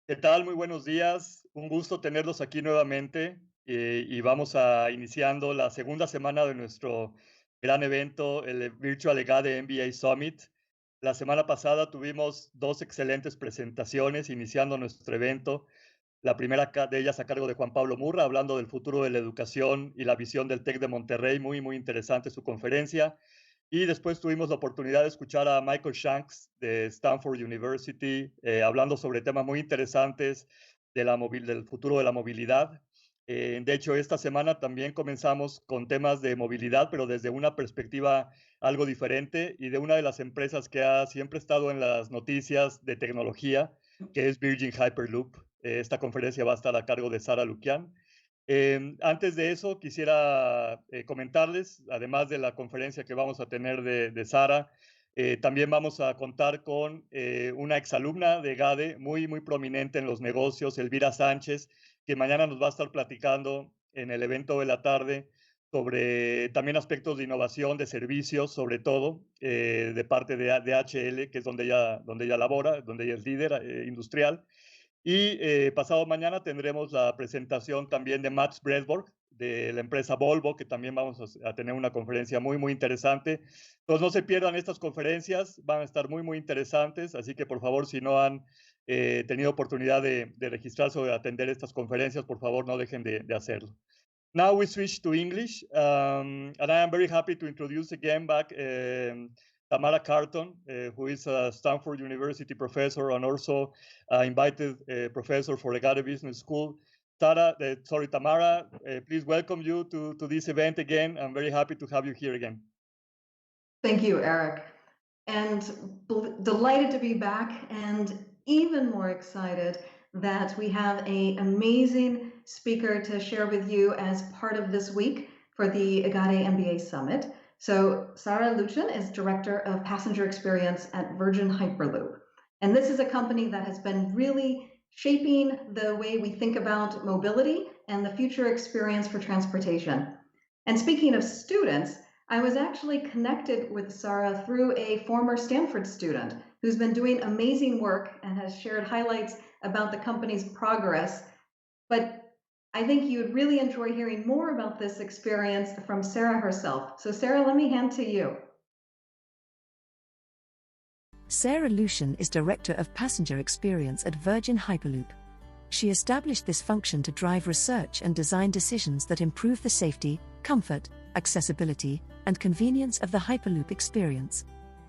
¿Qué tal? Muy buenos días. Un gusto tenerlos aquí nuevamente y vamos a iniciando la segunda semana de nuestro gran evento, el Virtual EGADE MBA Summit. La semana pasada tuvimos dos excelentes presentaciones iniciando nuestro evento. La primera de ellas a cargo de Juan Pablo Murra, hablando del futuro de la educación y la visión del TEC de Monterrey. Muy, muy interesante su conferencia. Y después tuvimos la oportunidad de escuchar a Michael Shanks de Stanford University, hablando sobre temas muy interesantes del futuro de la movilidad. De hecho, esta semana también comenzamos con temas de movilidad, pero desde una perspectiva algo diferente y de una de las empresas que ha siempre estado en las noticias de tecnología, que es Virgin Hyperloop. Esta conferencia va a estar a cargo de Sara Lucian. Antes de eso, quisiera comentarles, además de la conferencia que vamos a tener de Sara, también vamos a contar con una exalumna de EGADE muy, muy prominente en los negocios, Elvira Sánchez, que mañana nos va a estar platicando en el evento de la tarde sobre también aspectos de innovación, de servicios, sobre todo, de parte de HL, que es donde ella labora, donde ella es líder industrial. Y pasado mañana tendremos la presentación también de Max Bredborg, de la empresa Volvo, que también vamos a tener una conferencia muy, muy interesante. Entonces no se pierdan estas conferencias, van a estar muy, muy interesantes, así que por favor, si no han tenido oportunidad de registrarse o de atender estas conferencias, por favor no dejen de hacerlo. Now we switch to English, and I am very happy to introduce again back Tamara Carton, who is a Stanford University professor and also invited professor for EGADE Business School. Tamara, please welcome you to this event again. I'm very happy to have you here again. Thank you, Eric. And delighted to be back, and even more excited that we have an amazing speaker to share with you as part of this week for the EGADE MBA Summit. So Sara Lucian is Director of Passenger Experience at Virgin Hyperloop. And this is a company that has been really shaping the way we think about mobility and the future experience for transportation. And speaking of students, I was actually connected with Sara through a former Stanford student who's been doing amazing work and has shared highlights about the company's progress. But I think you would really enjoy hearing more about this experience from Sara herself. So Sara, let me hand to you. Sara Lucian is Director of Passenger Experience at Virgin Hyperloop. She established this function to drive research and design decisions that improve the safety, comfort, accessibility, and convenience of the Hyperloop experience.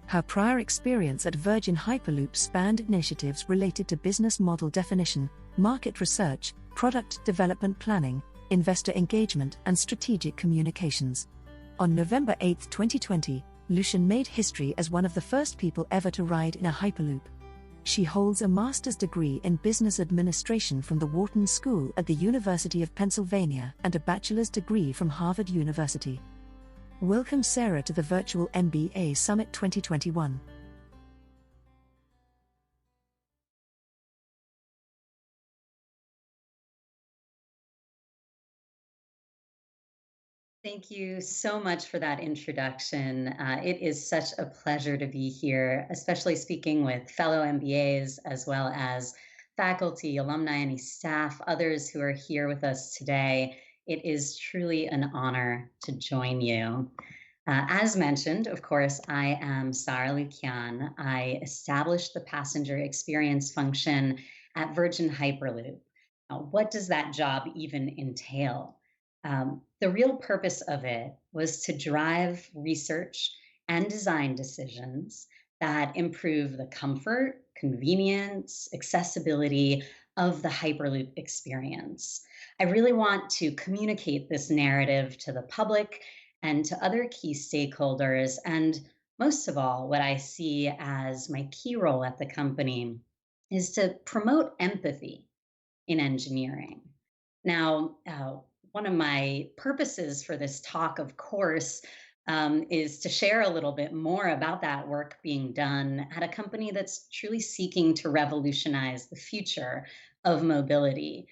Her prior experience at Virgin Hyperloop spanned initiatives related to business model definition, market research, product development planning, investor engagement, and strategic communications. On November 8, 2020, Lucian made history as one of the first people ever to ride in a Hyperloop. She holds a master's degree in business administration from the Wharton School at the University of Pennsylvania and a bachelor's degree from Harvard University. Welcome Sara to the Virtual MBA Summit 2021. Thank you so much for that introduction. It is such a pleasure to be here, especially speaking with fellow MBAs as well as faculty, alumni, any staff, others who are here with us today. It is truly an honor to join you. As mentioned, of course, I am Sara Lucian. I established the passenger experience function at Virgin Hyperloop. Now, what does that job even entail? The real purpose of it was to drive research and design decisions that improve the comfort, convenience, accessibility of the Hyperloop experience. I really want to communicate this narrative to the public and to other key stakeholders. And most of all, what I see as my key role at the company is to promote empathy in engineering. Now, one of my purposes for this talk, of course, is to share a little bit more about that work being done at a company that's truly seeking to revolutionize the future of mobility.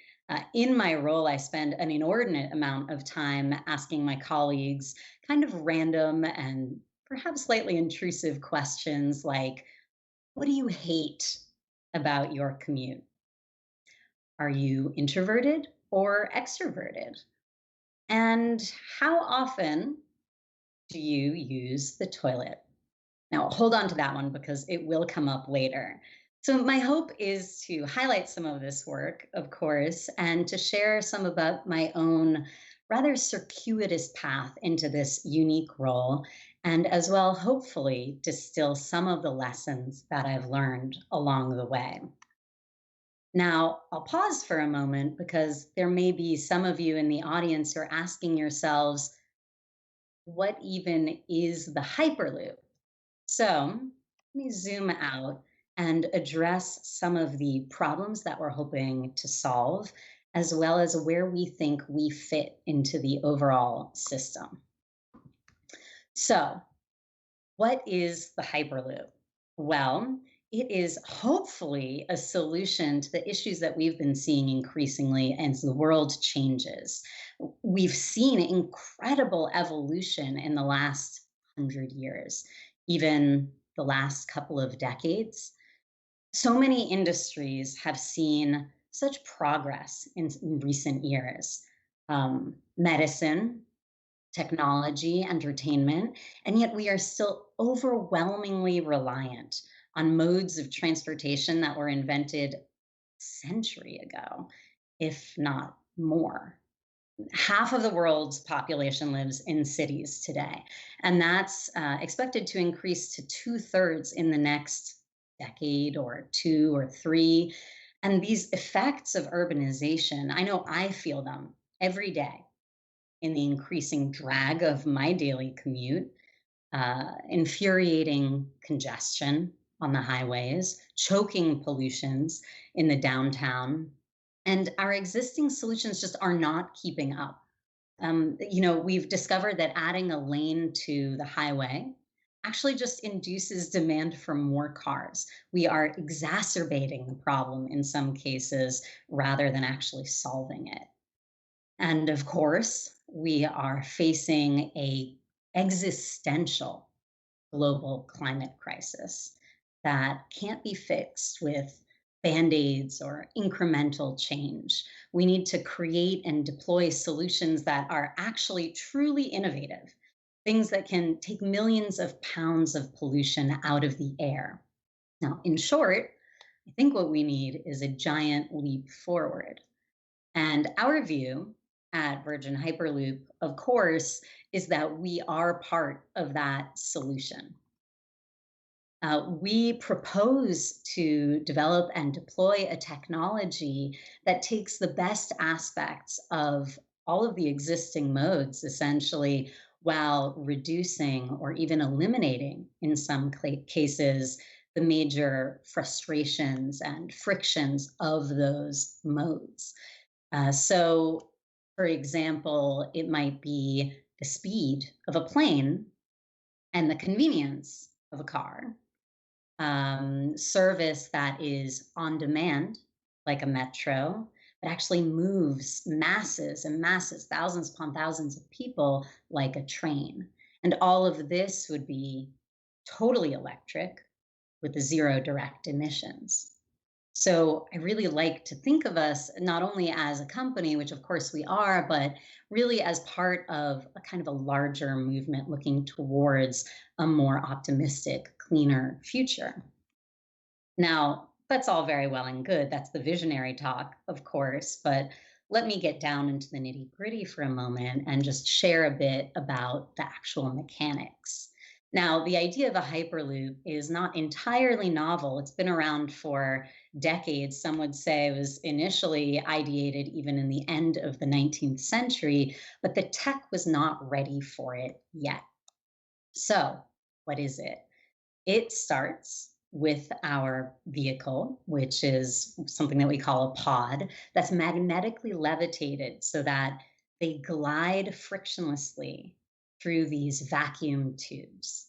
In my role, I spend an inordinate amount of time asking my colleagues kind of random and perhaps slightly intrusive questions like, what do you hate about your commute? Are you introverted or extroverted? And how often do you use the toilet? Now, hold on to that one because it will come up later. So, my hope is to highlight some of this work, of course, and to share some about my own rather circuitous path into this unique role, and as well, hopefully, distill some of the lessons that I've learned along the way. Now, I'll pause for a moment because there may be some of you in the audience who are asking yourselves, what even is the Hyperloop? So let me zoom out and address some of the problems that we're hoping to solve, as well as where we think we fit into the overall system. So, what is the Hyperloop? Well, it is hopefully a solution to the issues that we've been seeing increasingly as the world changes. We've seen incredible evolution in the last 100 years, even the last couple of decades. So many industries have seen such progress in recent years. Medicine, technology, entertainment, and yet we are still overwhelmingly reliant on modes of transportation that were invented a century ago, if not more. Half of the world's population lives in cities today, and that's expected to increase to two-thirds in the next decade or two or three. And these effects of urbanization, I know I feel them every day in the increasing drag of my daily commute, infuriating congestion on the highways, choking pollutions in the downtown. And our existing solutions just are not keeping up. We've discovered that adding a lane to the highway actually just induces demand for more cars. We are exacerbating the problem in some cases rather than actually solving it. And of course, we are facing a existential global climate crisis that can't be fixed with band-aids or incremental change. We need to create and deploy solutions that are actually truly innovative, things that can take millions of pounds of pollution out of the air. Now, in short, I think what we need is a giant leap forward. And our view at Virgin Hyperloop, of course, is that we are part of that solution. We propose to develop and deploy a technology that takes the best aspects of all of the existing modes, essentially, while reducing or even eliminating, in some cases, the major frustrations and frictions of those modes. So, for example, it might be the speed of a plane and the convenience of a car, service that is on demand, like a metro, but actually moves masses and masses, thousands upon thousands of people, like a train. And all of this would be totally electric with zero direct emissions. So I really like to think of us not only as a company, which of course we are, but really as part of a kind of a larger movement looking towards a more optimistic, cleaner future. Now, that's all very well and good. That's the visionary talk, of course, but let me get down into the nitty gritty for a moment and just share a bit about the actual mechanics. Now, the idea of a hyperloop is not entirely novel. It's been around for decades. Some would say it was initially ideated even in the end of the 19th century, but the tech was not ready for it yet. So, what is it? It starts with our vehicle, which is something that we call a pod, that's magnetically levitated so that they glide frictionlessly through these vacuum tubes.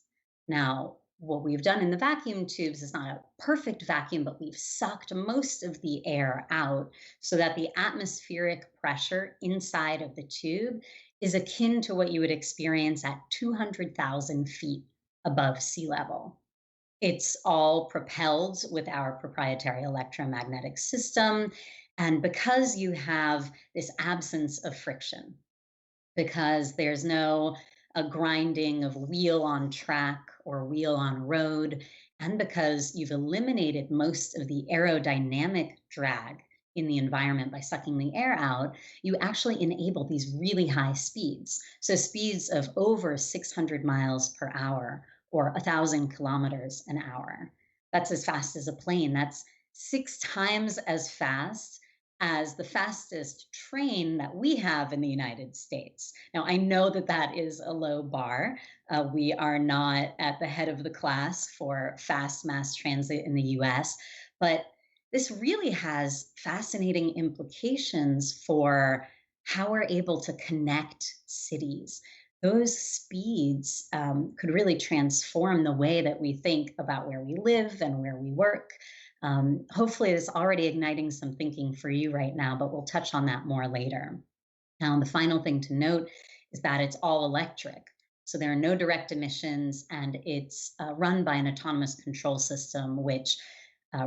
Now, what we've done in the vacuum tubes is not a perfect vacuum, but we've sucked most of the air out so that the atmospheric pressure inside of the tube is akin to what you would experience at 200,000 feet above sea level. It's all propelled with our proprietary electromagnetic system. And because you have this absence of friction, because there's no a grinding of wheel on track or wheel on road, and because you've eliminated most of the aerodynamic drag in the environment by sucking the air out, you actually enable these really high speeds. So, speeds of over 600 miles per hour or 1,000 kilometers an hour. That's as fast as a plane. That's 6 times as fast as the fastest train that we have in the United States. Now, I know that that is a low bar. We are not at the head of the class for fast mass transit in the US, but this really has fascinating implications for how we're able to connect cities. Those speeds could really transform the way that we think about where we live and where we work. Hopefully, it's already igniting some thinking for you right now, but we'll touch on that more later. Now, the final thing to note is that it's all electric. So there are no direct emissions, and it's run by an autonomous control system, which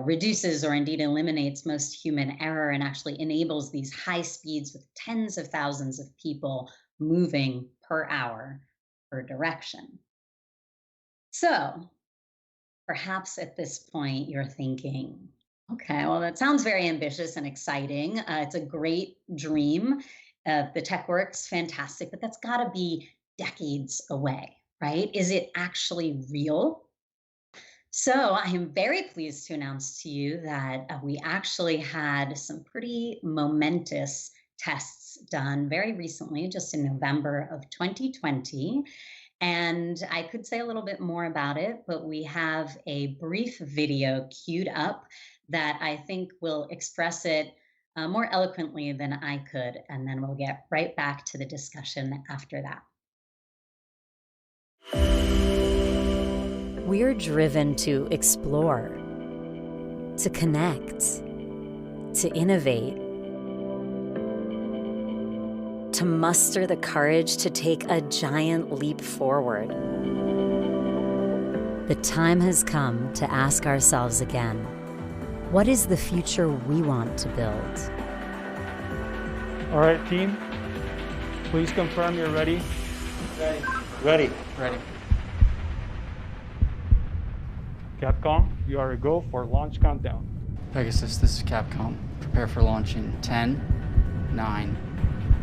reduces or indeed eliminates most human error and actually enables these high speeds with tens of thousands of people moving per hour per direction. So, perhaps at this point you're thinking, okay, well, that sounds very ambitious and exciting. It's a great dream. The tech works fantastic, but that's got to be decades away, right? Is it actually real? So I am very pleased to announce to you that we actually had some pretty momentous tests done very recently, just in November of 2020. And I could say a little bit more about it, but we have a brief video queued up that I think will express it more eloquently than I could. And then we'll get right back to the discussion after that. We're driven to explore, to connect, to innovate, to muster the courage to take a giant leap forward. The time has come to ask ourselves again, what is the future we want to build? All right, team, please confirm you're ready. Ready. Ready. Ready. Capcom, you are a go for launch countdown. Pegasus, this is Capcom. Prepare for launch in 10, 9,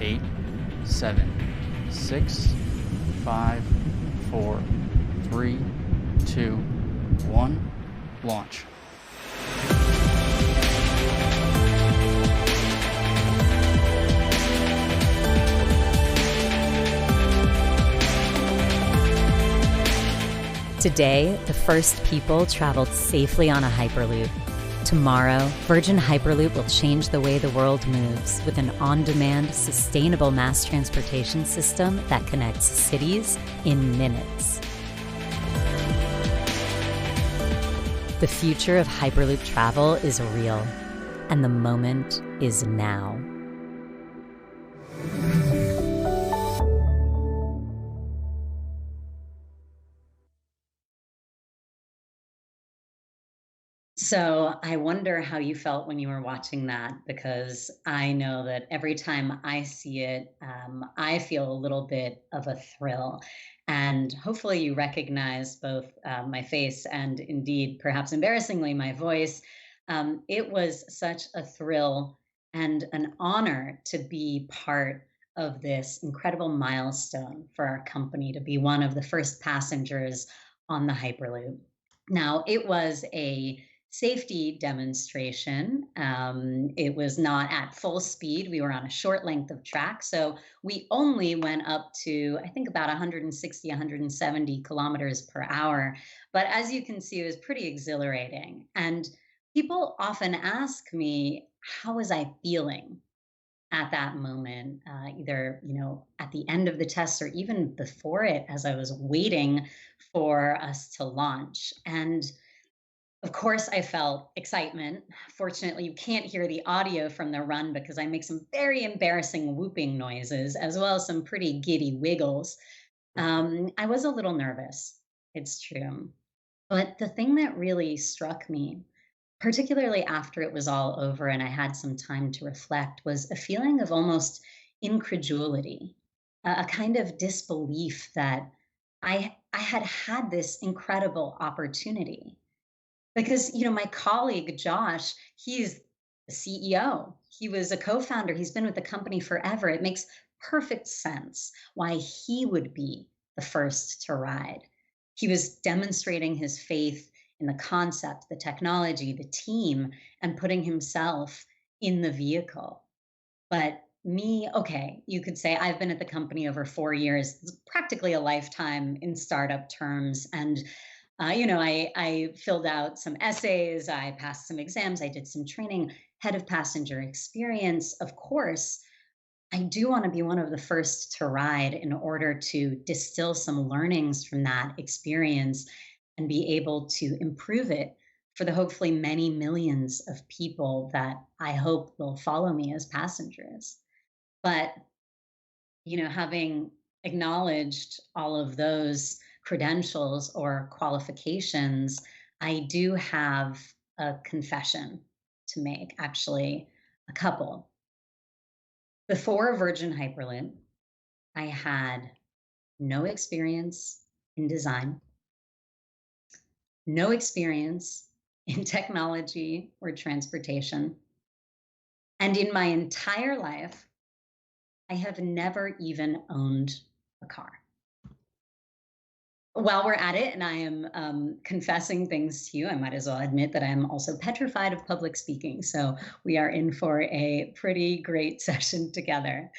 8, 7, 6, 5, 4, 3, 2, 1, launch. Today, the first people traveled safely on a Hyperloop. Tomorrow, Virgin Hyperloop will change the way the world moves with an on-demand, sustainable mass transportation system that connects cities in minutes. The future of Hyperloop travel is real, and the moment is now. So I wonder how you felt when you were watching that, because I know that every time I see it, I feel a little bit of a thrill. And hopefully you recognize both my face and indeed, perhaps embarrassingly, my voice. It was such a thrill and an honor to be part of this incredible milestone for our company, to be one of the first passengers on the Hyperloop. Now, it was a safety demonstration. It was not at full speed. We were on a short length of track. So we only went up to, I think, about 160, 170 kilometers per hour. But as you can see, it was pretty exhilarating. And people often ask me, how was I feeling at that moment, either, at the end of the test or even before it, as I was waiting for us to launch. And of course, I felt excitement. Fortunately, you can't hear the audio from the run because I make some very embarrassing whooping noises, as well as some pretty giddy wiggles. I was a little nervous, it's true. But the thing that really struck me, particularly after it was all over and I had some time to reflect, was a feeling of almost incredulity, a kind of disbelief that I had had this incredible opportunity. Because, my colleague Josh, he's the CEO. He was a co-founder. He's been with the company forever. It makes perfect sense why he would be the first to ride. He was demonstrating his faith in the concept, the technology, the team, and putting himself in the vehicle. But me, okay, you could say I've been at the company over 4 years, it's practically a lifetime in startup terms. And I filled out some essays, I passed some exams, I did some training, head of passenger experience. Of course, I do want to be one of the first to ride in order to distill some learnings from that experience and be able to improve it for the hopefully many millions of people that I hope will follow me as passengers. But having acknowledged all of those credentials or qualifications, I do have a confession to make, actually, a couple. Before Virgin Hyperloop, I had no experience in design, no experience in technology or transportation. And in my entire life, I have never even owned a car. While we're at it, and I am confessing things to you, I might as well admit that I am also petrified of public speaking. So we are in for a pretty great session together.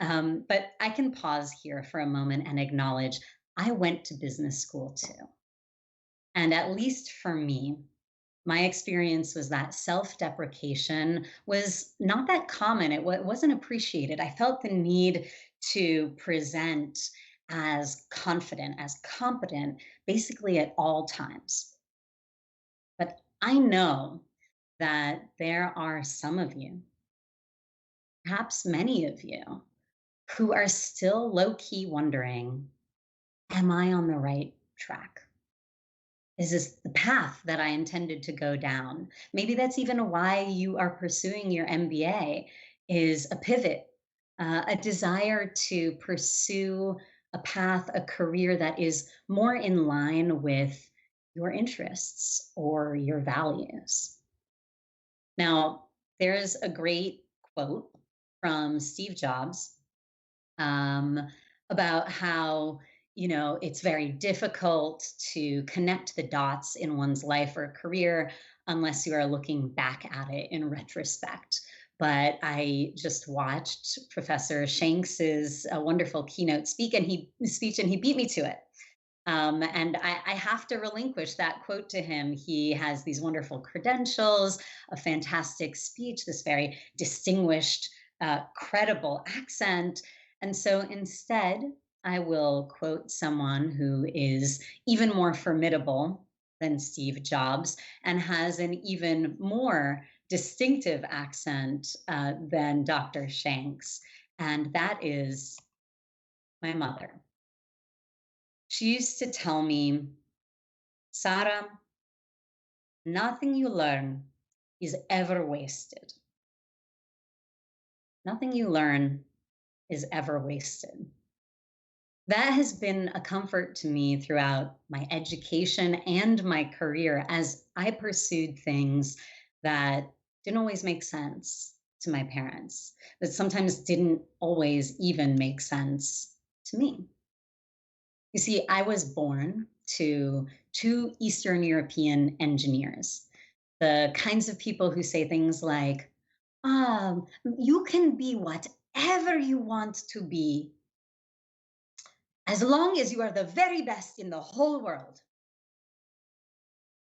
But I can pause here for a moment and acknowledge I went to business school too. And at least for me, my experience was that self deprecation was not that common. It wasn't appreciated. I felt the need to present as confident, as competent, basically at all times. But I know that there are some of you, perhaps many of you, who are still low key wondering, am I on the right track? Is this the path that I intended to go down? Maybe that's even why you are pursuing your MBA, is a pivot, a desire to pursue a path, a career that is more in line with your interests or your values. Now, there's a great quote from Steve Jobs um, about how it's very difficult to connect the dots in one's life or career unless you are looking back at it in retrospect. But I just watched Professor Shanks's wonderful keynote speech, and he beat me to it. And I have to relinquish that quote to him. He has these wonderful credentials, a fantastic speech, this very distinguished, credible accent. And so instead, I will quote someone who is even more formidable than Steve Jobs and has an even more distinctive accent than Dr. Shanks. And that is my mother. She used to tell me, Sara, nothing you learn is ever wasted. Nothing you learn is ever wasted. That has been a comfort to me throughout my education and my career as I pursued things that didn't always make sense to my parents, that sometimes didn't always even make sense to me. You see, I was born to two Eastern European engineers, the kinds of people who say things like, you can be whatever you want to be, as long as you are the very best in the whole world.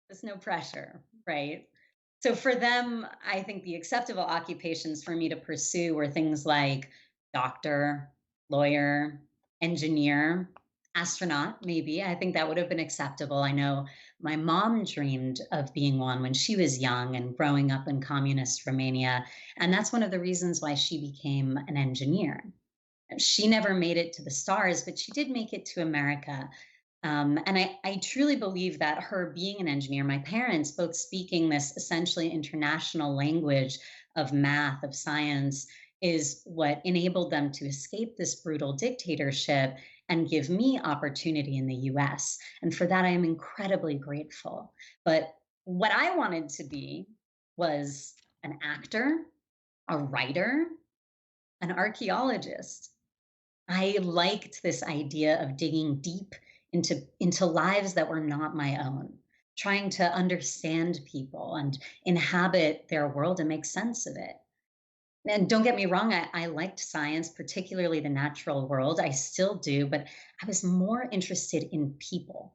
There's no pressure, right? So for them, I think the acceptable occupations for me to pursue were things like doctor, lawyer, engineer, astronaut, maybe. I think that would have been acceptable. I know my mom dreamed of being one when she was young and growing up in communist Romania. And that's one of the reasons why she became an engineer. She never made it to the stars, but she did make it to America. And I truly believe that her being an engineer, my parents both speaking this essentially international language of math, of science, is what enabled them to escape this brutal dictatorship and give me opportunity in the US. And for that, I am incredibly grateful. But what I wanted to be was an actor, a writer, an archaeologist. I liked this idea of digging deep into lives that were not my own, trying to understand people and inhabit their world and make sense of it. And don't get me wrong, I liked science, particularly the natural world. I still do, but I was more interested in people,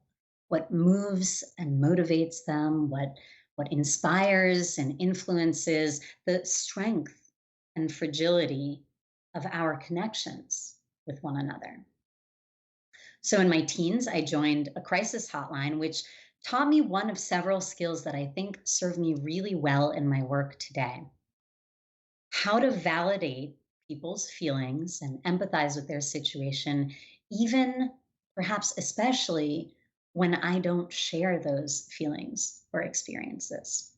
what moves and motivates them, what inspires and influences the strength and fragility of our connections with one another. So in my teens, I joined a crisis hotline, which taught me one of several skills that I think serve me really well in my work today: how to validate people's feelings and empathize with their situation, even perhaps especially when I don't share those feelings or experiences.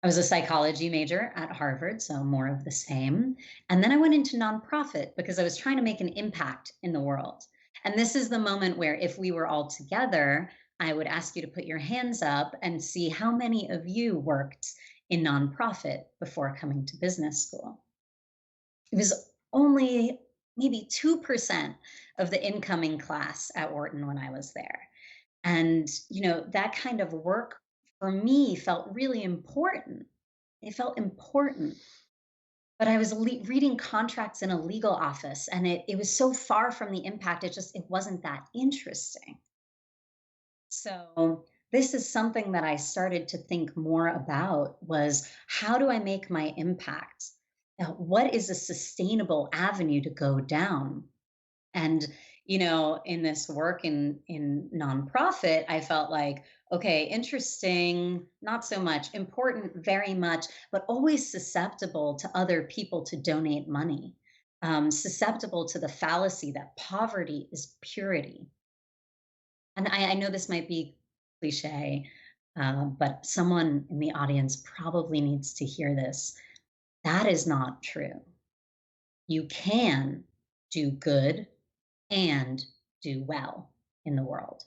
I was a psychology major at Harvard, so more of the same. And then I went into nonprofit because I was trying to make an impact in the world. And this is the moment where, if we were all together, I would ask you to put your hands up and see how many of you worked in nonprofit before coming to business school. It was only maybe 2% of the incoming class at Wharton when I was there. And, that kind of work for me felt really important. It felt important. But I was reading contracts in a legal office, and it was so far from the impact. It wasn't that interesting. So this is something that I started to think more about: was how do I make my impact? What is a sustainable avenue to go down? And, in this work in nonprofit, I felt like, okay, interesting, not so much; important, very much, but always susceptible to other people to donate money, susceptible to the fallacy that poverty is purity. And I know this might be cliche, but someone in the audience probably needs to hear this. That is not true. You can do good and do well in the world.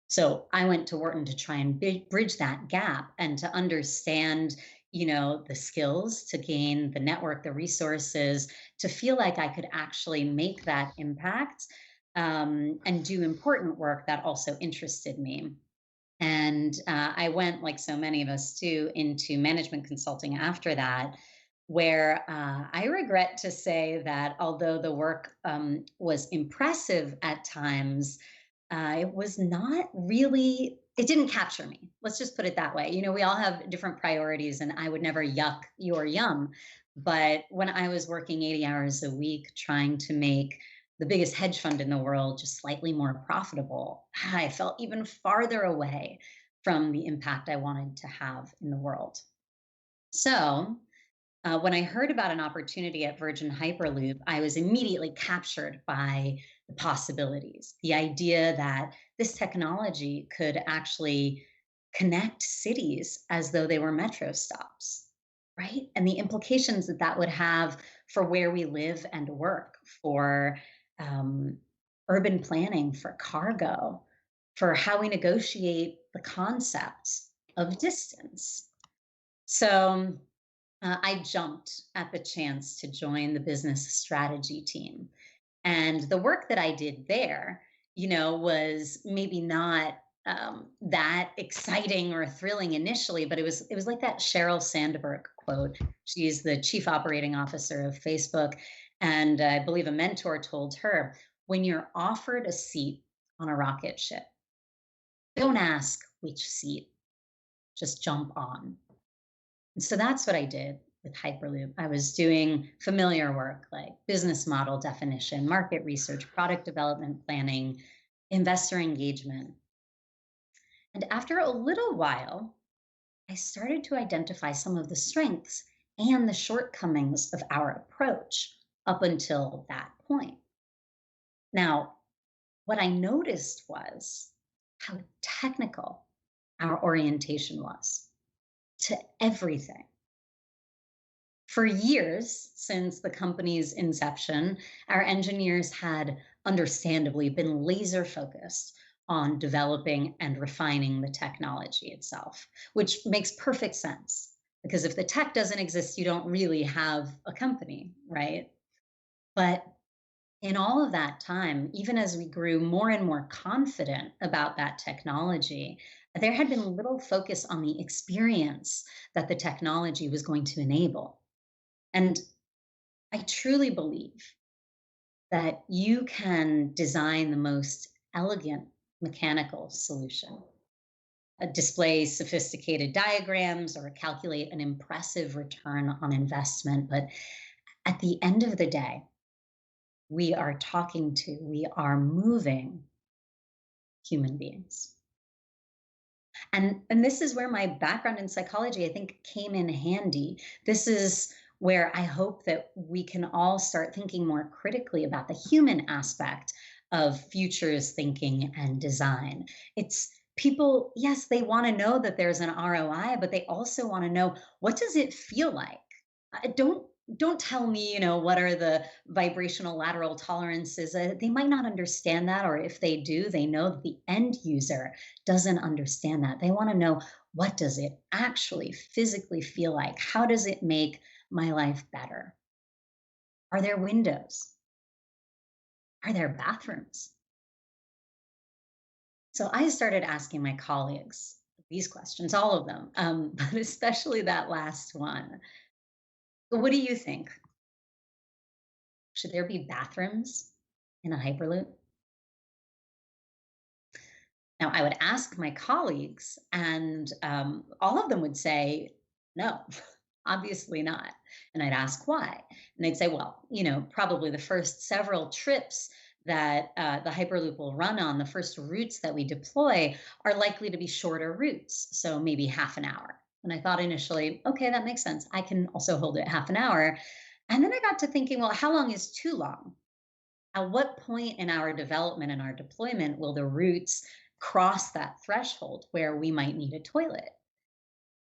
So I went to Wharton to try and bridge that gap and to understand, the skills, to gain the network, the resources, to feel like I could actually make that impact, and do important work that also interested me. And I went, like so many of us do, into management consulting after that, where I regret to say that although the work was impressive at times, it was not really, it didn't capture me. Let's just put it that way. We all have different priorities, and I would never yuck your yum. But when I was working 80 hours a week trying to make the biggest hedge fund in the world just slightly more profitable, I felt even farther away from the impact I wanted to have in the world. So when I heard about an opportunity at Virgin Hyperloop, I was immediately captured by the possibilities. The idea that this technology could actually connect cities as though they were metro stops, right? And the implications that that would have for where we live and work, for um, urban planning, for cargo, for how we negotiate the concept of distance. So I jumped at the chance to join the business strategy team. And the work that I did there, was maybe not that exciting or thrilling initially, but it was like that Sheryl Sandberg quote. She's the chief operating officer of Facebook, and I believe a mentor told her, when you're offered a seat on a rocket ship, don't ask which seat, just jump on. And so that's what I did with Hyperloop. I was doing familiar work like business model definition, market research, product development planning, investor engagement. And after a little while, I started to identify some of the strengths and the shortcomings of our approach up until that point. Now, what I noticed was how technical our orientation was to everything. For years, since the company's inception, our engineers had understandably been laser focused on developing and refining the technology itself, which makes perfect sense. Because if the tech doesn't exist, you don't really have a company, right? But in all of that time, even as we grew more and more confident about that technology, there had been little focus on the experience that the technology was going to enable. And I truly believe that you can design the most elegant mechanical solution, display sophisticated diagrams, or calculate an impressive return on investment. But at the end of the day, we are moving human beings. And this is where my background in psychology, I think, came in handy. This is where I hope that we can all start thinking more critically about the human aspect of futures thinking and design. It's people, yes, they want to know that there's an ROI, but they also want to know, what does it feel like? Don't tell me, what are the vibrational lateral tolerances. They might not understand that, or if they do, they know that the end user doesn't understand that. They want to know, what does it actually physically feel like? How does it make my life better? Are there windows? Are there bathrooms? So I started asking my colleagues these questions, all of them, but especially that last one. What do you think? Should there be bathrooms in a Hyperloop? Now, I would ask my colleagues, and all of them would say, no, obviously not. And I'd ask why. And they'd say, well, probably the first several trips that the Hyperloop will run on, the first routes that we deploy, are likely to be shorter routes. So maybe half an hour. And I thought initially, okay, that makes sense. I can also hold it half an hour. And then I got to thinking, well, how long is too long? At what point in our development and our deployment will the routes cross that threshold where we might need a toilet?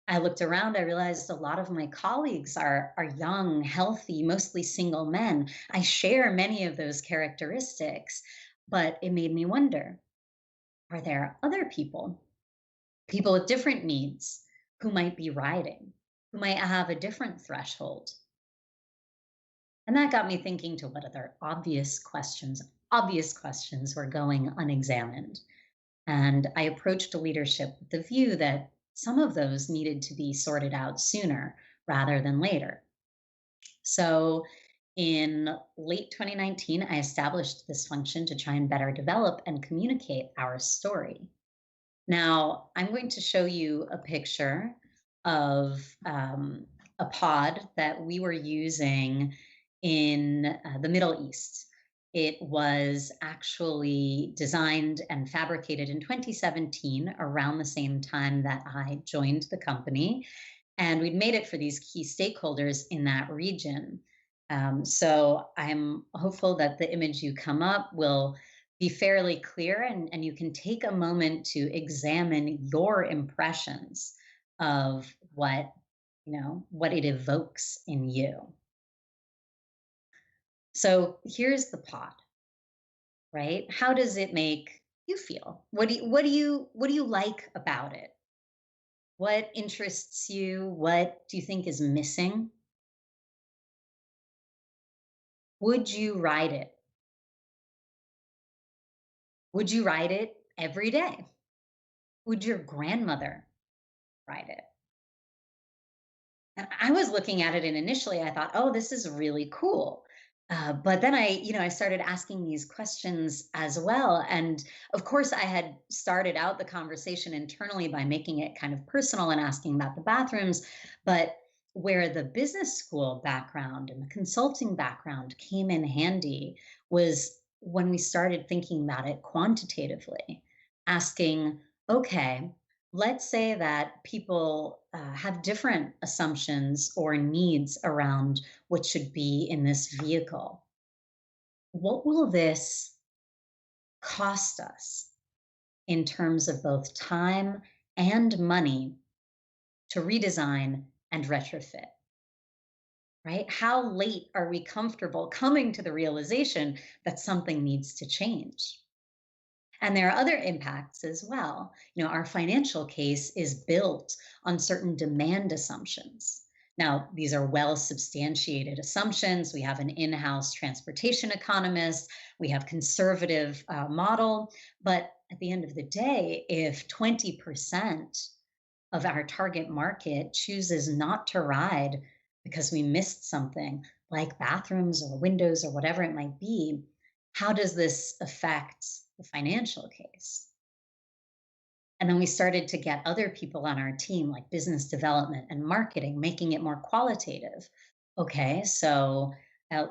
I looked around, I realized a lot of my colleagues are young, healthy, mostly single men. I share many of those characteristics, but it made me wonder, are there other people with different needs, who might be riding, who might have a different threshold? And that got me thinking to what other obvious questions were going unexamined. And I approached leadership with the view that some of those needed to be sorted out sooner rather than later. So in late 2019, I established this function to try and better develop and communicate our story. Now, I'm going to show you a picture of a pod that we were using in the Middle East. It was actually designed and fabricated in 2017, around the same time that I joined the company. And we'd made it for these key stakeholders in that region. So I'm hopeful that the image you come up will be fairly clear, and you can take a moment to examine your impressions of what it evokes in you. So here's the pod, right? How does it make you feel? What do you like about it? What interests you? What do you think is missing? Would you ride it? Would you ride it every day? Would your grandmother ride it? And I was looking at it, and initially I thought, oh, this is really cool. But then I started asking these questions as well. And of course, I had started out the conversation internally by making it kind of personal and asking about the bathrooms. But where the business school background and the consulting background came in handy was when we started thinking about it quantitatively, asking, okay, let's say that people have different assumptions or needs around what should be in this vehicle. What will this cost us in terms of both time and money to redesign and retrofit, right? How late are we comfortable coming to the realization that something needs to change? And there are other impacts as well. Our financial case is built on certain demand assumptions. Now, these are well substantiated assumptions. We have an in house transportation economist, we have conservative model. But at the end of the day, if 20% of our target market chooses not to ride because we missed something like bathrooms or windows or whatever it might be, how does this affect the financial case? And then we started to get other people on our team, like business development and marketing, making it more qualitative. Okay, so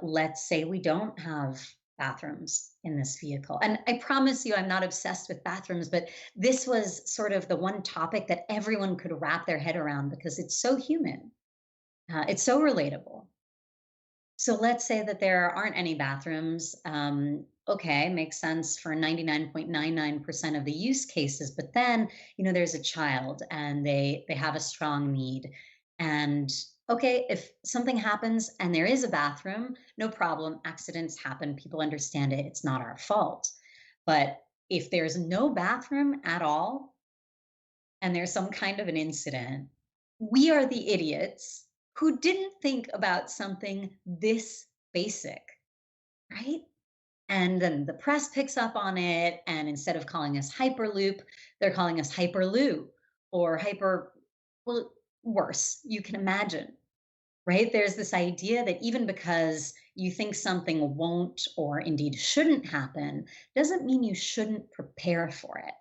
let's say we don't have bathrooms in this vehicle. And I promise you, I'm not obsessed with bathrooms, but this was sort of the one topic that everyone could wrap their head around because it's so human, it's so relatable. So let's say that there aren't any bathrooms. Okay, makes sense for 99.99% of the use cases. But then, there's a child and they have a strong need. And okay, if something happens and there is a bathroom, no problem. Accidents happen. People understand it. It's not our fault. But if there's no bathroom at all and there's some kind of an incident, we are the idiots who didn't think about something this basic, right? And then the press picks up on it, and instead of calling us Hyperloop, they're calling us Hyperloop or well, worse, you can imagine, right? There's this idea that even because you think something won't or indeed shouldn't happen, doesn't mean you shouldn't prepare for it.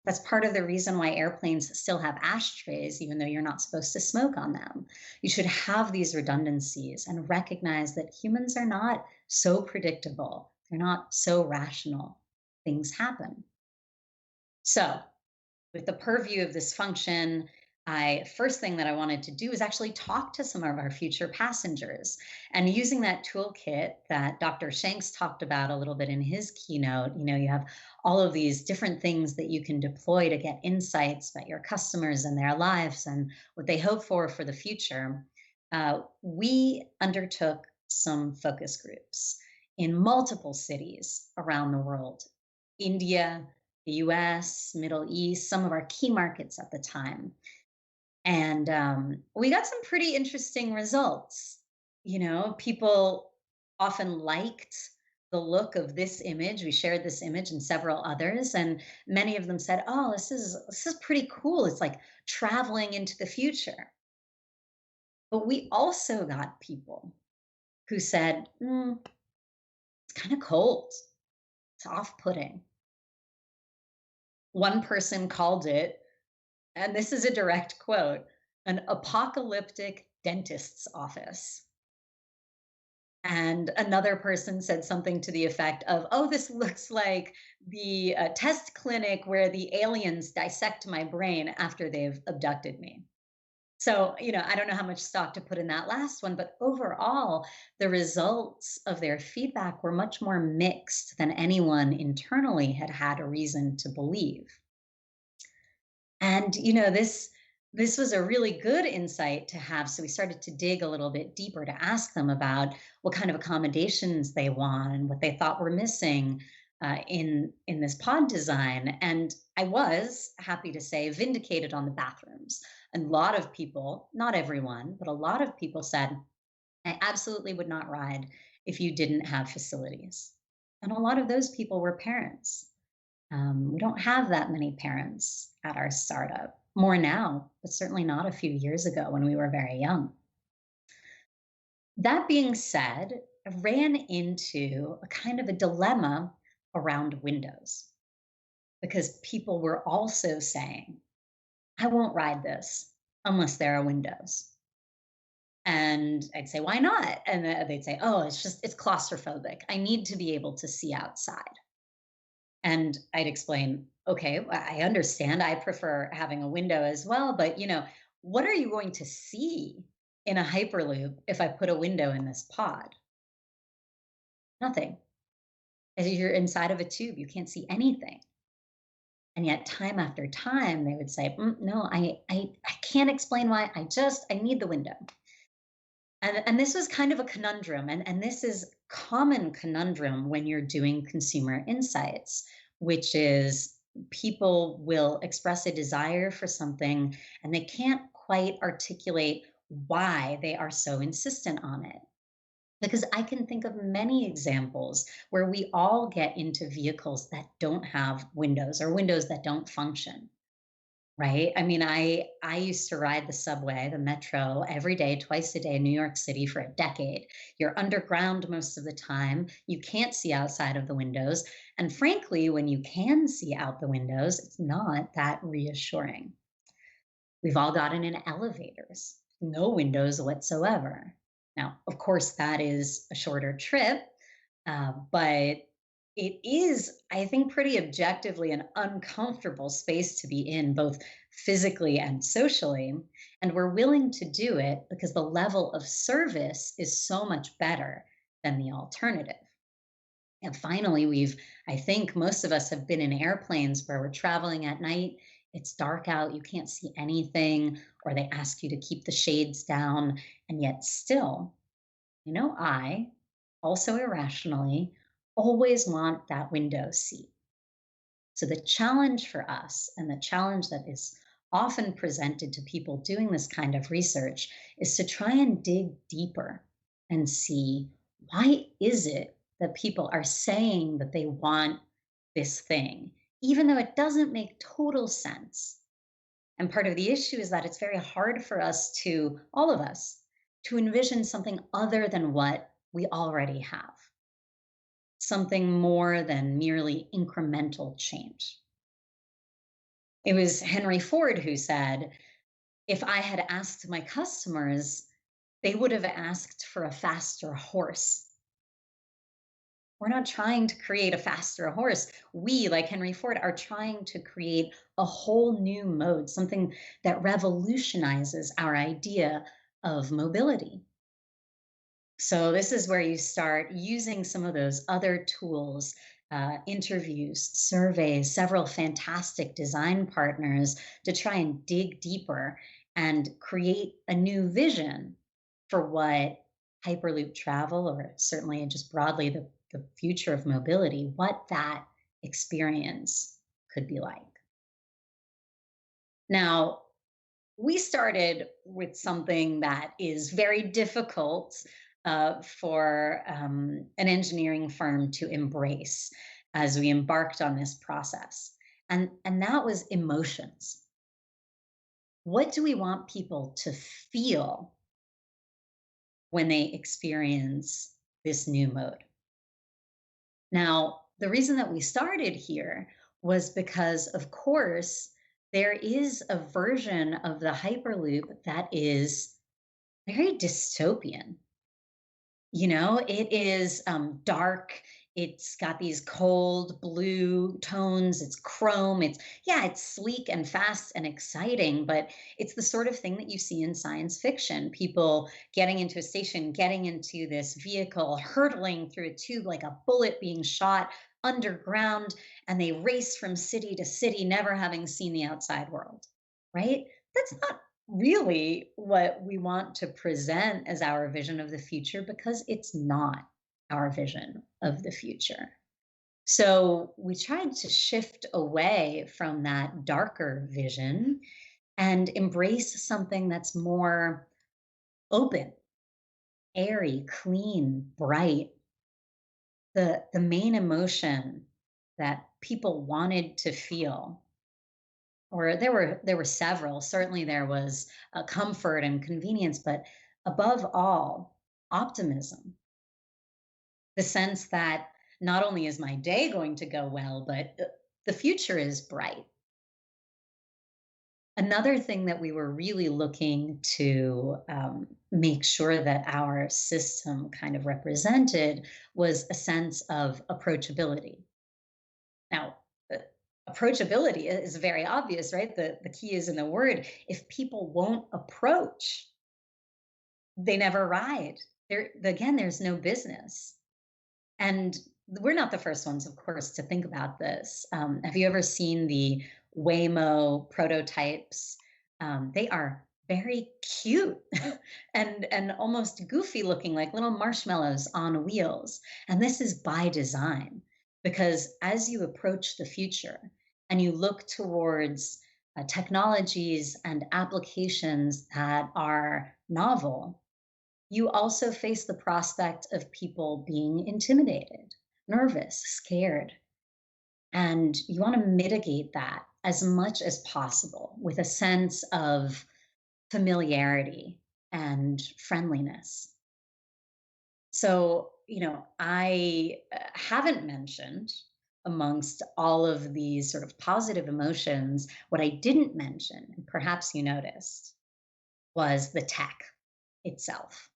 That's part of the reason why airplanes still have ashtrays, even though you're not supposed to smoke on them. You should have these redundancies and recognize that humans are not so predictable. They're not so rational. Things happen. So, with the purview of this function, first thing that I wanted to do is actually talk to some of our future passengers. And using that toolkit that Dr. Shanks talked about a little bit in his keynote, you have all of these different things that you can deploy to get insights about your customers and their lives and what they hope for the future. We undertook some focus groups in multiple cities around the world: India, the US, Middle East, some of our key markets at the time. And we got some pretty interesting results. People often liked the look of this image. We shared this image and several others, and many of them said, "Oh, this is pretty cool. It's like traveling into the future." But we also got people who said, "It's kind of cold. It's off-putting." One person called it, and this is a direct quote, "an apocalyptic dentist's office." And another person said something to the effect of, "Oh, this looks like the test clinic where the aliens dissect my brain after they've abducted me." So, I don't know how much stock to put in that last one, but overall, the results of their feedback were much more mixed than anyone internally had a reason to believe. And this was a really good insight to have. So we started to dig a little bit deeper to ask them about what kind of accommodations they want and what they thought were missing in this pod design. And I was happy to say vindicated on the bathrooms. And a lot of people, not everyone, but a lot of people said, "I absolutely would not ride if you didn't have facilities." And a lot of those people were parents. We don't have that many parents at our startup. More now, but certainly not a few years ago when we were very young. That being said, I ran into a kind of a dilemma around windows because people were also saying, "I won't ride this unless there are windows." And I'd say, "Why not?" And they'd say, "Oh, it's claustrophobic. I need to be able to see outside." And I'd explain, "Okay, I understand. I prefer having a window as well. But, what are you going to see in a Hyperloop if I put a window in this pod? Nothing. as you're inside of a tube, you can't see anything. And yet, time after time, they would say, no, I can't explain why. I need the window. And this was kind of a conundrum. And this is common conundrum when you're doing consumer insights, which is people will express a desire for something and they can't quite articulate why they are so insistent on it. Because I can think of many examples where we all get into vehicles that don't have windows or windows that don't function, right? I mean, I used to ride the subway, the metro, every day, twice a day in New York City for a decade. You're underground most of the time. You can't see outside of the windows. And frankly, when you can see out the windows, it's not that reassuring. We've all gotten in elevators, no windows whatsoever. Now, of course, that is a shorter trip, but it is, I think, pretty objectively an uncomfortable space to be in, both physically and socially. And we're willing to do it because the level of service is so much better than the alternative. And finally, I think most of us have been in airplanes where we're traveling at night. It's dark out, you can't see anything, or they ask you to keep the shades down. And yet, still, I also irrationally always want that window seat. So, the challenge for us, and the challenge that is often presented to people doing this kind of research, is to try and dig deeper and see, why is it that people are saying that they want this thing, even though it doesn't make total sense? And part of the issue is that it's very hard for us to, all of us, to envision something other than what we already have, something more than merely incremental change. It was Henry Ford who said, if I had asked my customers, they would have asked for a faster horse. We're not trying to create a faster horse. We, like Henry Ford, are trying to create a whole new mode, something that revolutionizes our idea of mobility. So this is where you start using some of those other tools, interviews, surveys, several fantastic design partners to try and dig deeper and create a new vision for what Hyperloop travel, or certainly just broadly the future of mobility, what that experience could be like. Now, we started with something that is very difficult for an engineering firm to embrace as we embarked on this process. And that was emotions. What do we want people to feel when they experience this new mode? Now, the reason that we started here was because, of course, there is a version of the Hyperloop that is very dystopian. It is dark. It's got these cold blue tones. It's chrome. It's sleek and fast and exciting, but it's the sort of thing that you see in science fiction. People getting into a station, getting into this vehicle, hurtling through a tube like a bullet being shot underground, and they race from city to city, never having seen the outside world, right? That's not really what we want to present as our vision of the future, because it's not our vision of the future. So we tried to shift away from that darker vision and embrace something that's more open, airy, clean, bright. The main emotion that people wanted to feel, or there were several. Certainly there was comfort and convenience, but above all, optimism. The sense that not only is my day going to go well, but the future is bright. Another thing that we were really looking to make sure that our system kind of represented was a sense of approachability. Now, approachability is very obvious, right? The key is in the word. If people won't approach, they never ride. Again, there's no business. And we're not the first ones, of course, to think about this. Have you ever seen the Waymo prototypes? They are very cute and almost goofy looking, like little marshmallows on wheels. And this is by design, because as you approach the future and you look towards technologies and applications that are novel, you also face the prospect of people being intimidated, nervous, scared. And you want to mitigate that as much as possible with a sense of familiarity and friendliness. So, I haven't mentioned amongst all of these sort of positive emotions, what I didn't mention, and perhaps you noticed, was the tech itself.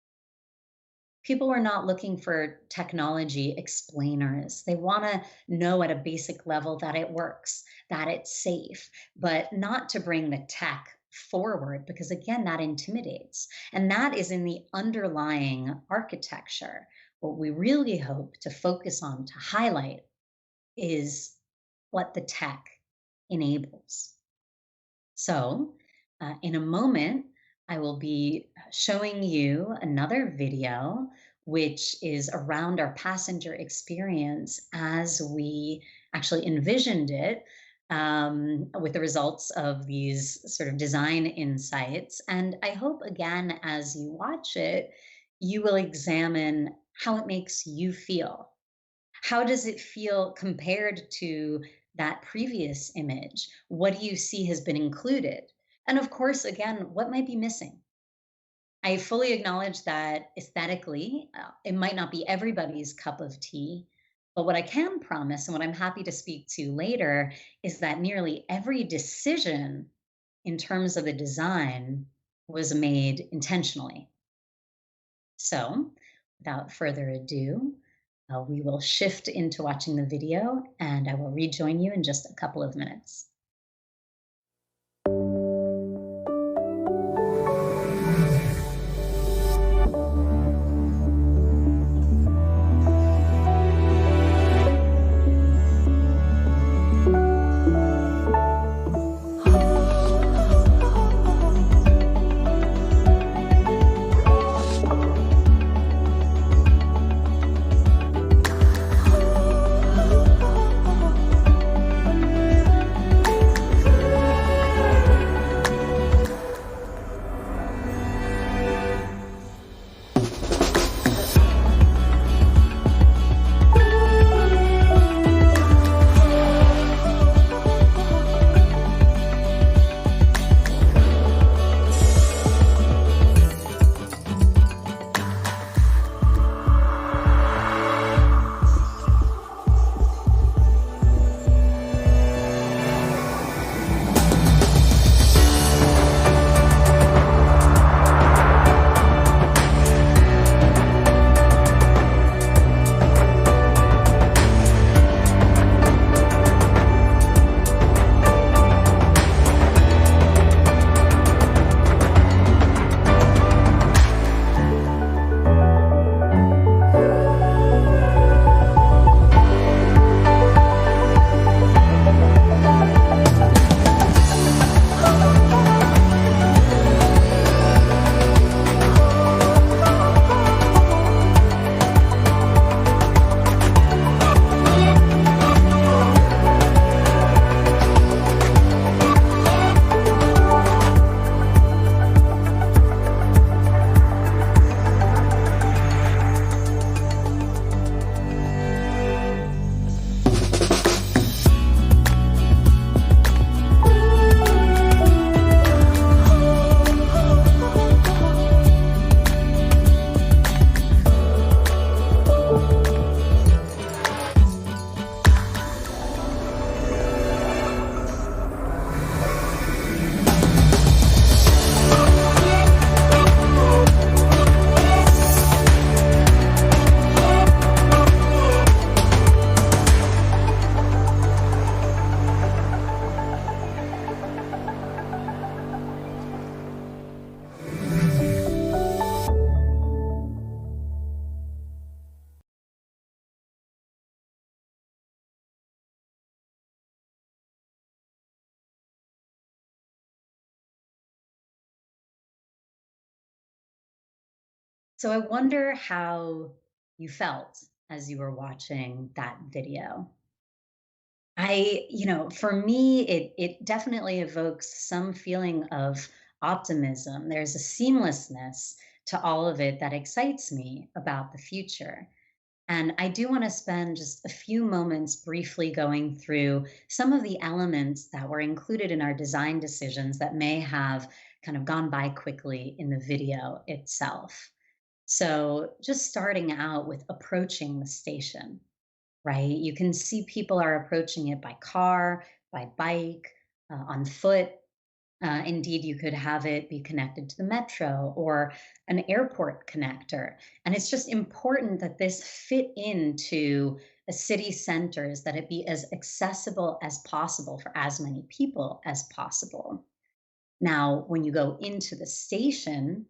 People are not looking for technology explainers. They want to know at a basic level that it works, that it's safe, but not to bring the tech forward, because again, that intimidates. And that is in the underlying architecture. What we really hope to focus on, to highlight, is what the tech enables. So, in a moment, I will be showing you another video, which is around our passenger experience as we actually envisioned it, with the results of these sort of design insights. And I hope, again, as you watch it, you will examine how it makes you feel. How does it feel compared to that previous image? What do you see has been included? And of course, again, what might be missing? I fully acknowledge that aesthetically, it might not be everybody's cup of tea. But what I can promise, and what I'm happy to speak to later, is that nearly every decision in terms of the design was made intentionally. So, without further ado, we will shift into watching the video, and I will rejoin you in just a couple of minutes. So I wonder how you felt as you were watching that video. For me, it definitely evokes some feeling of optimism. There's a seamlessness to all of it that excites me about the future. And I do want to spend just a few moments briefly going through some of the elements that were included in our design decisions that may have kind of gone by quickly in the video itself. So, just starting out with approaching the station, right? You can see people are approaching it by car, by bike, on foot. Indeed, you could have it be connected to the metro or an airport connector. And it's just important that this fit into a city centers, that it be as accessible as possible for as many people as possible. Now, when you go into the station,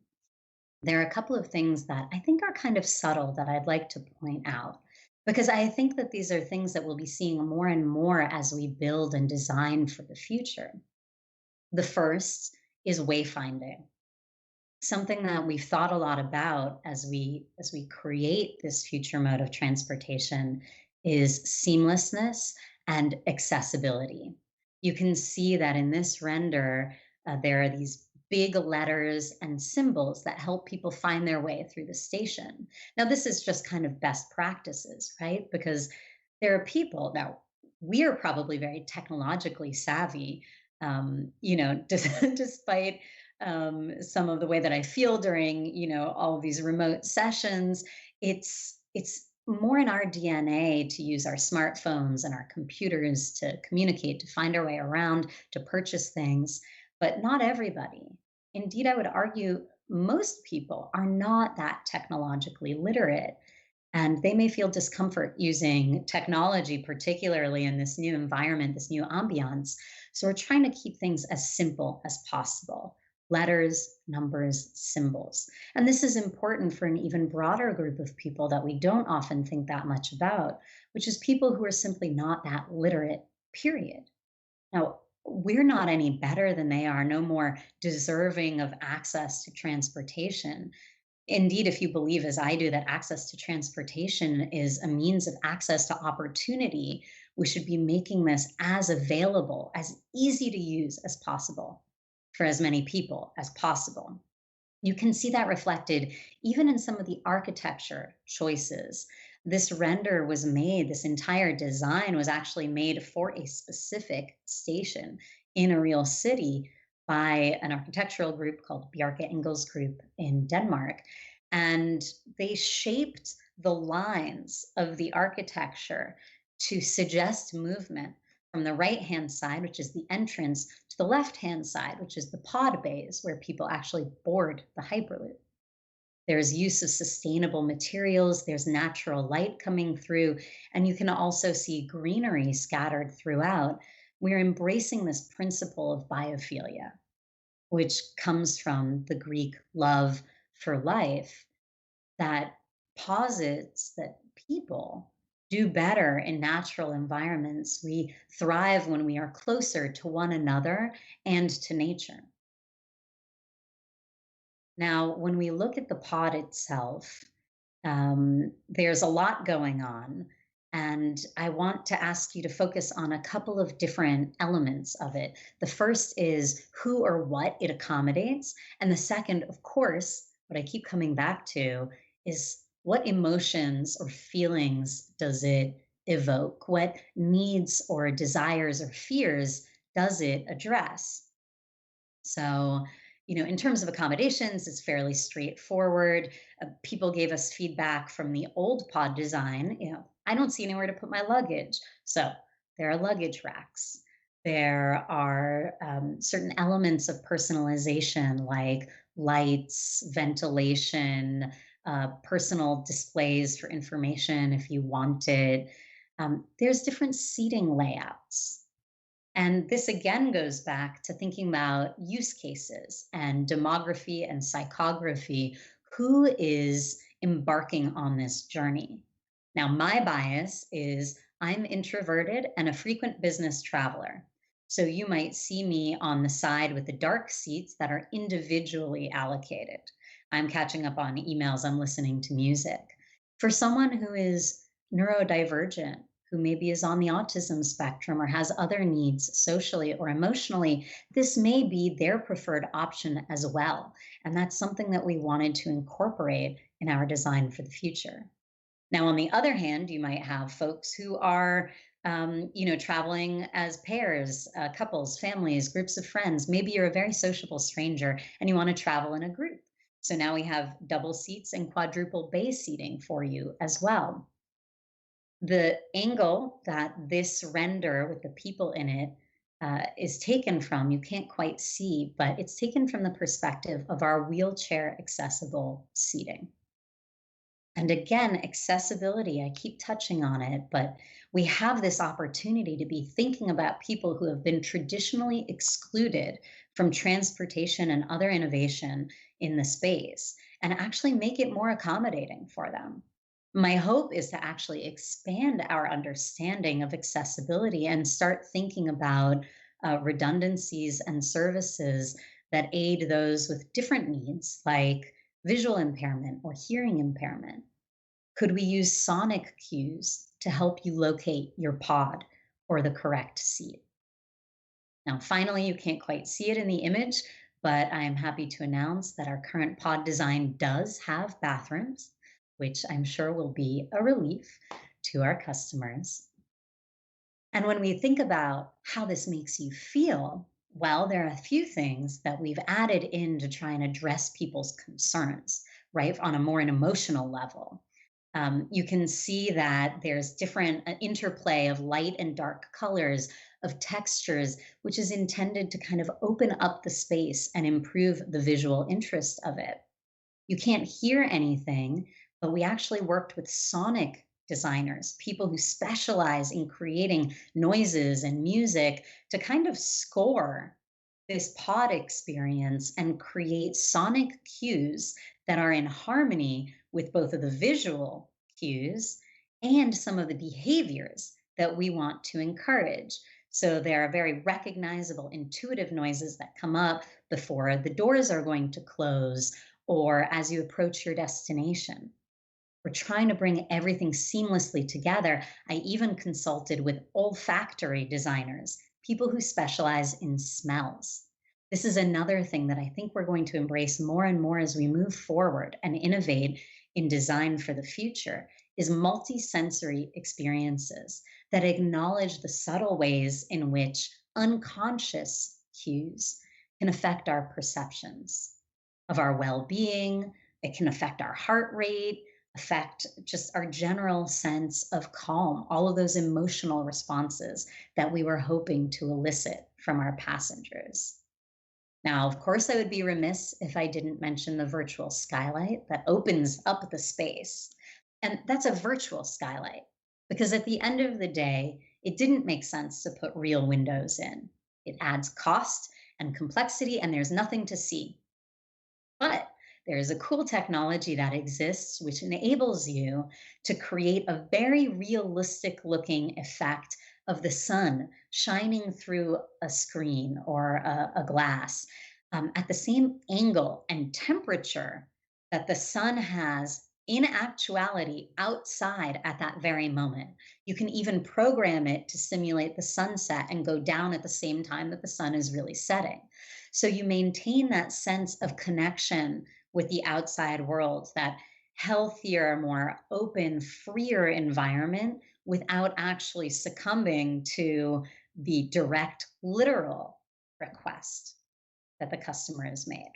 there are a couple of things that I think are kind of subtle that I'd like to point out. Because I think that these are things that we'll be seeing more and more as we build and design for the future. The first is wayfinding, something that we've thought a lot about as we create this future mode of transportation is seamlessness and accessibility. You can see that in this render, there are these big letters and symbols that help people find their way through the station. Now, this is just kind of best practices, right? Because there are people now. We are probably very technologically savvy, despite some of the way that I feel during, all of these remote sessions. It's more in our DNA to use our smartphones and our computers to communicate, to find our way around, to purchase things, but not everybody. Indeed, I would argue most people are not that technologically literate. And they may feel discomfort using technology, particularly in this new environment, this new ambiance. So we're trying to keep things as simple as possible: letters, numbers, symbols. And this is important for an even broader group of people that we don't often think that much about, which is people who are simply not that literate, period. Now, we're not any better than they are, no more deserving of access to transportation. Indeed, if you believe, as I do, that access to transportation is a means of access to opportunity, we should be making this as available, as easy to use as possible for as many people as possible. You can see that reflected even in some of the architecture choices. This render was made, this entire design was actually made for a specific station in a real city by an architectural group called Bjarke Ingels Group in Denmark. And they shaped the lines of the architecture to suggest movement from the right hand side, which is the entrance, to the left hand side, which is the pod bays where people actually board the Hyperloop. There's use of sustainable materials, there's natural light coming through, and you can also see greenery scattered throughout. We're embracing this principle of biophilia, which comes from the Greek love for life, that posits that people do better in natural environments. We thrive when we are closer to one another and to nature. Now, when we look at the pod itself, there's a lot going on. And I want to ask you to focus on a couple of different elements of it. The first is who or what it accommodates. And the second, of course, what I keep coming back to is what emotions or feelings does it evoke? What needs or desires or fears does it address? So, in terms of accommodations, it's fairly straightforward. People gave us feedback from the old pod design. I don't see anywhere to put my luggage. So there are luggage racks. There are certain elements of personalization like lights, ventilation, personal displays for information if you want it. There's different seating layouts. And this again goes back to thinking about use cases and demography and psychography. Who is embarking on this journey? Now, my bias is I'm introverted and a frequent business traveler. So you might see me on the side with the dark seats that are individually allocated. I'm catching up on emails, I'm listening to music. For someone who is neurodivergent, who maybe is on the autism spectrum or has other needs socially or emotionally, this may be their preferred option as well. And that's something that we wanted to incorporate in our design for the future. Now, on the other hand, you might have folks who are, traveling as pairs, couples, families, groups of friends. Maybe you're a very sociable stranger and you want to travel in a group. So now we have double seats and quadruple bay seating for you as well. The angle that this render with the people in it is taken from, you can't quite see, but it's taken from the perspective of our wheelchair accessible seating. And again, accessibility, I keep touching on it, but we have this opportunity to be thinking about people who have been traditionally excluded from transportation and other innovation in the space and actually make it more accommodating for them. My hope is to actually expand our understanding of accessibility and start thinking about redundancies and services that aid those with different needs, like visual impairment or hearing impairment. Could we use sonic cues to help you locate your pod or the correct seat? Now, finally, you can't quite see it in the image, but I am happy to announce that our current pod design does have bathrooms, which I'm sure will be a relief to our customers. And when we think about how this makes you feel, well, there are a few things that we've added in to try and address people's concerns, right, on a more an emotional level. You can see that there's different interplay of light and dark colors, of textures, which is intended to kind of open up the space and improve the visual interest of it. You can't hear anything, but we actually worked with sonic designers, people who specialize in creating noises and music to kind of score this pod experience and create sonic cues that are in harmony with both of the visual cues and some of the behaviors that we want to encourage. So there are very recognizable, intuitive noises that come up before the doors are going to close or as you approach your destination. We're trying to bring everything seamlessly together. I even consulted with olfactory designers, people who specialize in smells. This is another thing that I think we're going to embrace more and more as we move forward and innovate in design for the future is multi-sensory experiences that acknowledge the subtle ways in which unconscious cues can affect our perceptions of our well-being. It can affect our heart rate, affect just our general sense of calm, all of those emotional responses that we were hoping to elicit from our passengers. Now, of course, I would be remiss if I didn't mention the virtual skylight that opens up the space. And that's a virtual skylight because at the end of the day, it didn't make sense to put real windows in. It adds cost and complexity, and there's nothing to see. But there is a cool technology that exists which enables you to create a very realistic looking effect of the sun shining through a screen or a glass at the same angle and temperature that the sun has in actuality outside at that very moment. You can even program it to simulate the sunset and go down at the same time that the sun is really setting. So you maintain that sense of connection with the outside world, that healthier, more open, freer environment without actually succumbing to the direct, literal request that the customer has made.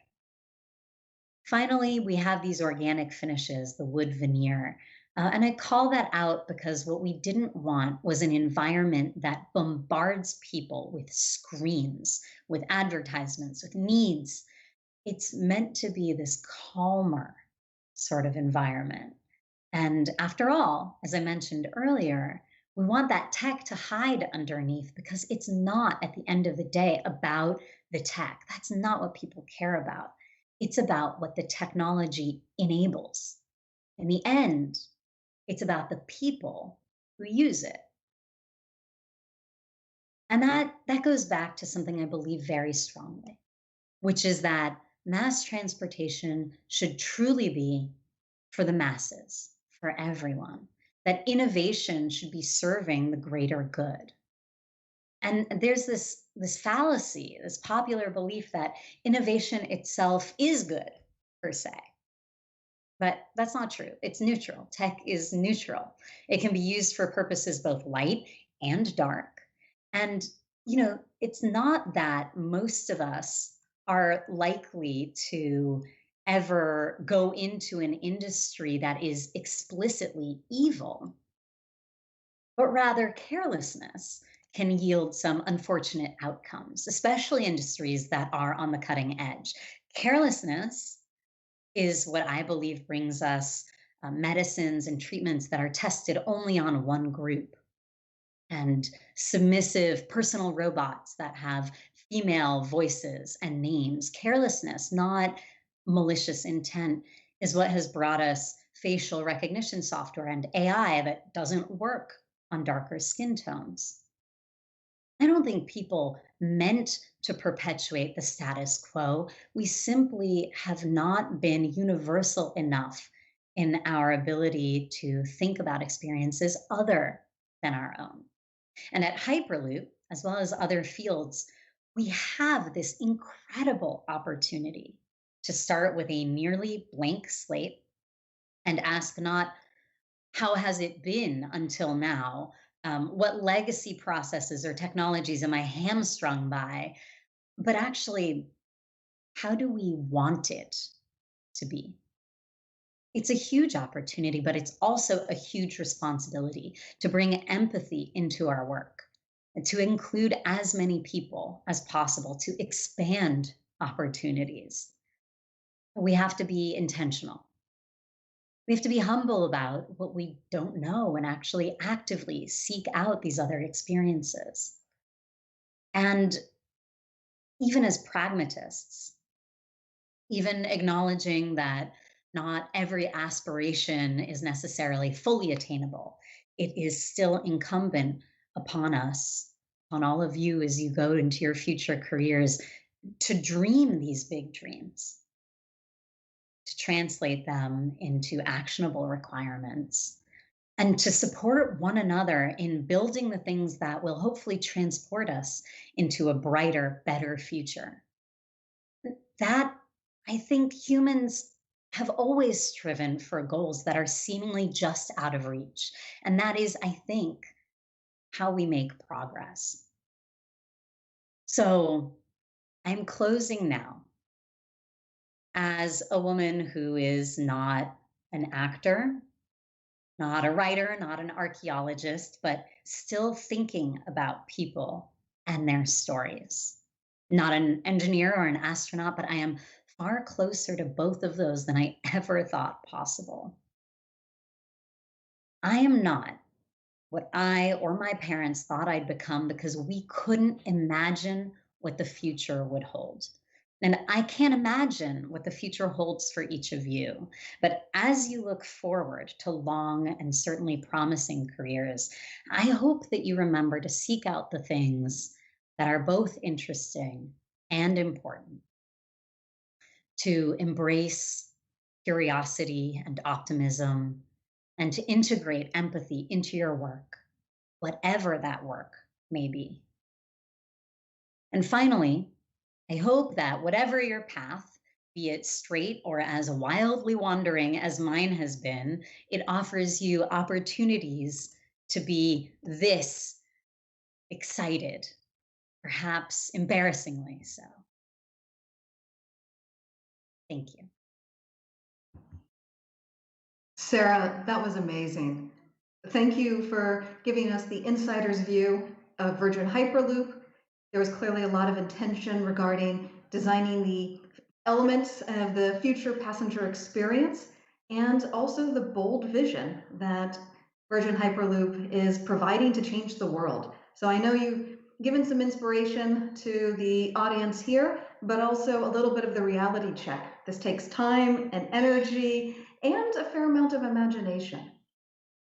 Finally, we have these organic finishes, the wood veneer. And I call that out because what we didn't want was an environment that bombards people with screens, with advertisements, with needs. It's meant to be this calmer sort of environment. And after all, as I mentioned earlier, we want that tech to hide underneath because it's not, at the end of the day, about the tech. That's not what people care about. It's about what the technology enables. In the end, it's about the people who use it. And that goes back to something I believe very strongly, which is that mass transportation should truly be for the masses, for everyone, that innovation should be serving the greater good. And there's this fallacy, this popular belief that innovation itself is good per se. But that's not true. It's neutral. Tech is neutral. It can be used for purposes both light and dark. And, it's not that most of us are likely to ever go into an industry that is explicitly evil, but rather carelessness can yield some unfortunate outcomes, especially industries that are on the cutting edge. Carelessness is what I believe brings us medicines and treatments that are tested only on one group, and submissive personal robots that have female voices and names. Carelessness, not malicious intent, is what has brought us facial recognition software and AI that doesn't work on darker skin tones. I don't think people meant to perpetuate the status quo. We simply have not been universal enough in our ability to think about experiences other than our own. And at Hyperloop, as well as other fields, we have this incredible opportunity to start with a nearly blank slate and ask not, how has it been until now? What legacy processes or technologies am I hamstrung by? But actually, how do we want it to be? It's a huge opportunity, but it's also a huge responsibility to bring empathy into our work and to include as many people as possible, to expand opportunities. We have to be intentional. We have to be humble about what we don't know and actually actively seek out these other experiences. And even as pragmatists, even acknowledging that not every aspiration is necessarily fully attainable, it is still incumbent upon us, on all of you as you go into your future careers, to dream these big dreams, to translate them into actionable requirements, and to support one another in building the things that will hopefully transport us into a brighter, better future. That, I think, humans have always striven for goals that are seemingly just out of reach. And that is, I think, how we make progress. So I'm closing now. As a woman who is not an actor, not a writer, not an archaeologist, but still thinking about people and their stories. Not an engineer or an astronaut, but I am far closer to both of those than I ever thought possible. I am not what I or my parents thought I'd become because we couldn't imagine what the future would hold. And I can't imagine what the future holds for each of you. But as you look forward to long and certainly promising careers, I hope that you remember to seek out the things that are both interesting and important, to embrace curiosity and optimism, and to integrate empathy into your work, whatever that work may be. And finally, I hope that whatever your path, be it straight or as wildly wandering as mine has been, it offers you opportunities to be this excited, perhaps embarrassingly so. Thank you. Sara, that was amazing. Thank you for giving us the insider's view of Virgin Hyperloop. There was clearly a lot of intention regarding designing the elements of the future passenger experience, and also the bold vision that Virgin Hyperloop is providing to change the world. So I know you've given some inspiration to the audience here, but also a little bit of the reality check. This takes time and energy and a fair amount of imagination.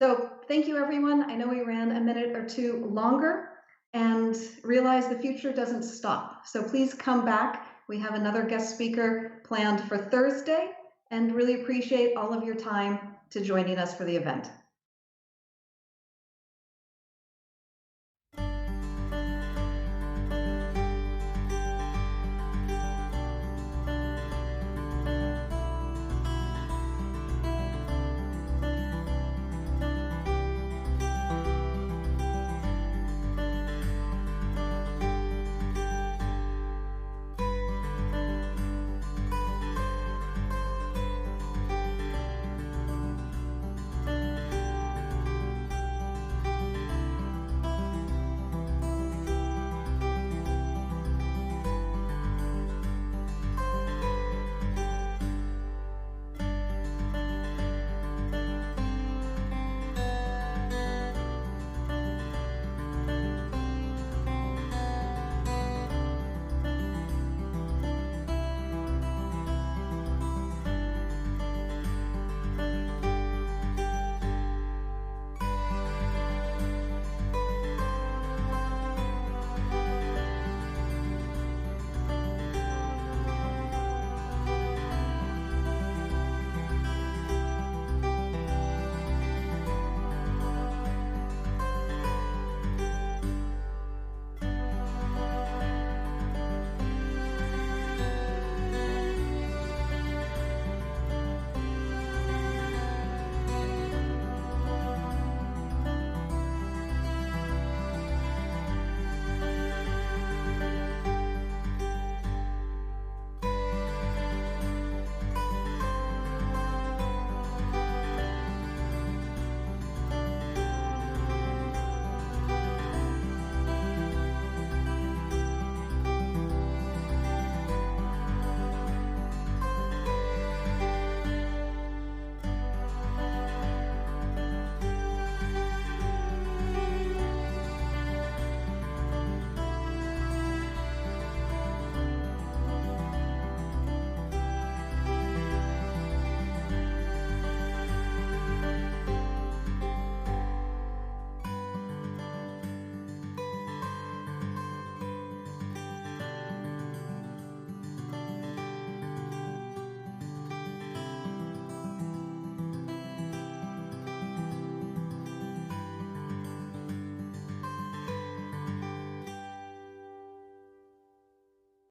So thank you, everyone. I know we ran a minute or two longer, and realize the future doesn't stop. So please come back We have another guest speaker planned for Thursday, and really appreciate all of your time to joining us for the event.